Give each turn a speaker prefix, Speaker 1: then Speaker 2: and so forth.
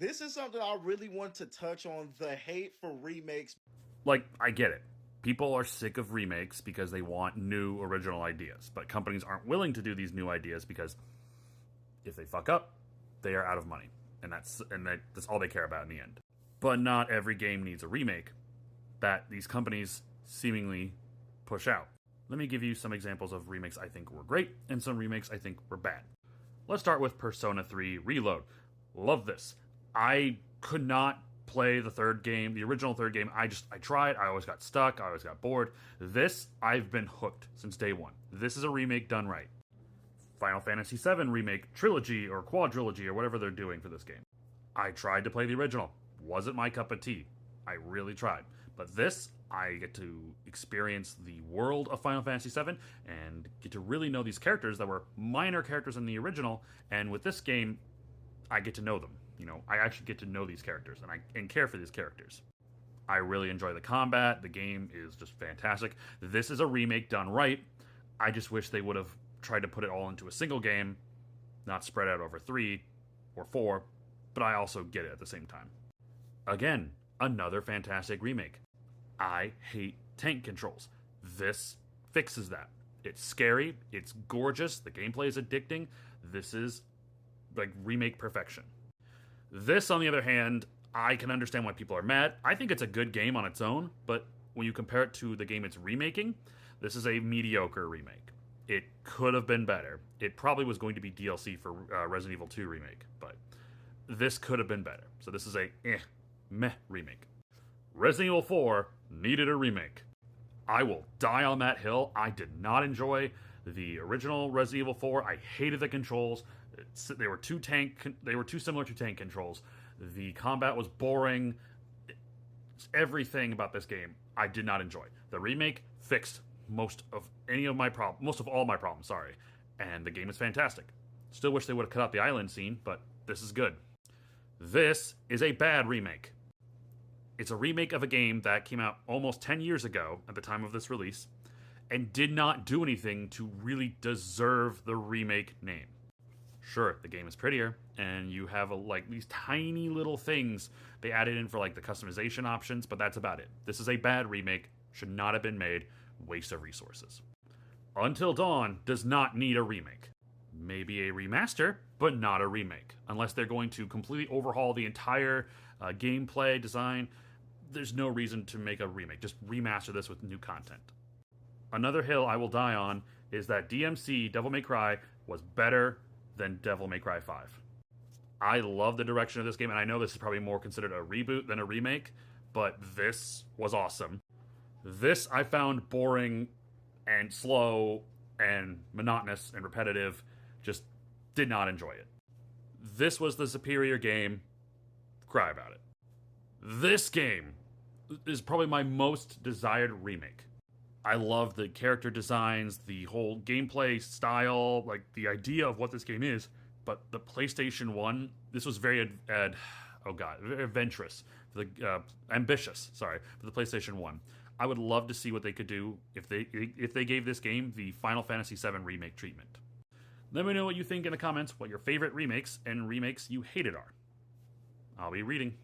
Speaker 1: This is something I really want to touch on, the hate for remakes.
Speaker 2: Like, I get it. People are sick of remakes because they want new original ideas, but companies aren't willing to do these new ideas because if they fuck up, they are out of money, and that's all they care about in the end. But not every game needs a remake that these companies seemingly push out. Let me give you some examples of remakes I think were great and some remakes I think were bad. Let's start with Persona 3 Reload. Love this. I could not play the third game, the original third game. I tried, I always got stuck, I always got bored. This, I've been hooked since day one. This is a remake done right. Final Fantasy VII Remake Trilogy or Quadrilogy or whatever they're doing for this game. I tried to play the original. Wasn't my cup of tea. I really tried. But this, I get to experience the world of Final Fantasy VII and get to really know these characters that were minor characters in the original. And with this game, I get to know them. You know, I actually get to know these characters and care for these characters. I really enjoy the combat. The game is just fantastic. This is a remake done right. I just wish they would have tried to put it all into a single game, not spread out over 3 or 4, but I also get it at the same time. Again, another fantastic remake. I hate tank controls. This fixes that. It's scary, it's gorgeous, the gameplay is addicting. This is like remake perfection. This, on the other hand, I can understand why people are mad. I think it's a good game on its own, but when you compare it to the game it's remaking, this is a mediocre remake. It could have been better. It probably was going to be DLC for Resident Evil 2 remake, but this could have been better. So this is a meh remake. Resident Evil 4 needed a remake. I will die on that hill. I did not enjoy the original Resident Evil 4. I hated the controls. They were too similar to tank controls. The combat was boring. Everything about this game I did not enjoy. The remake fixed most of all my problems, sorry. And the game is fantastic. Still wish they would have cut out the island scene, but this is good. This is a bad remake. It's a remake of a game that came out almost 10 years ago at the time of this release and did not do anything to really deserve the remake name. Sure, the game is prettier, and you have these tiny little things they added in for the customization options, but that's about it. This is a bad remake, should not have been made, waste of resources. Until Dawn does not need a remake. Maybe a remaster, but not a remake. Unless they're going to completely overhaul the entire gameplay design, there's no reason to make a remake. Just remaster this with new content. Another hill I will die on is that DMC Devil May Cry was better than Devil May Cry 5. I love the direction of this game, and I know this is probably more considered a reboot than a remake, but this was awesome. This I found boring and slow and monotonous and repetitive. Just did not enjoy it. This was the superior game. Cry about it. This game is probably my most desired remake. I love the character designs, the whole gameplay style, the idea of what this game is, but the PlayStation 1, this was very very adventurous, ambitious, for the PlayStation 1. I would love to see what they could do if they gave this game the Final Fantasy VII Remake treatment. Let me know what you think in the comments, what your favorite remakes and remakes you hated are. I'll be reading.